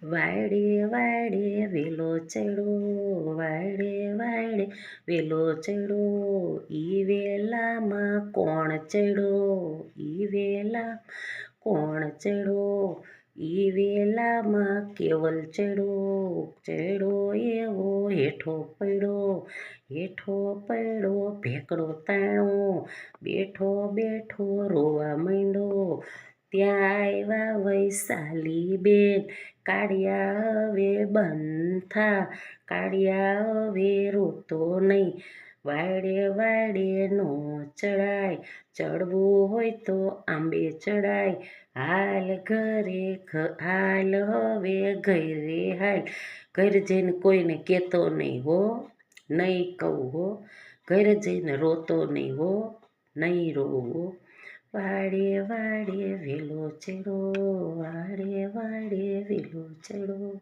વાયડે વાયડે વેલો ચડ્યો, વાયડે વાયડે વેલો ચડ્યો, ઈ વેલામાં કોણ ચડ્યો, ઈ વેલા કોણ ચડ્યો, ઈ વેલામાં કેવલ ચડ્યો, ચડ્યો એવો હેઠો પડ્યો, હેઠો પડ્યો ભેકડો તાણો, બેઠો બેઠો રોવા માંડ્યો, ત્યાં આવ્યા વૈશાલી બેન, કાળિયા હવે બંધ થા, કાળિયા હવે રોતો નહીં, વાયડે વાયડે નો ચડાય, ચડવું હોય તો આંબે ચડાય, હાલ ઘરે હાલ હવે ઘરે હાલ, ઘરે જઈને કોઈને કહેતો નહીં હો, નહીં કહું હો, ઘરે જઈને રોતો નહીં હો, નહીં રોવું હો. વાડે વાડે વેલો ચડ્યો, વાડે વાડે વેલો ચડ્યો.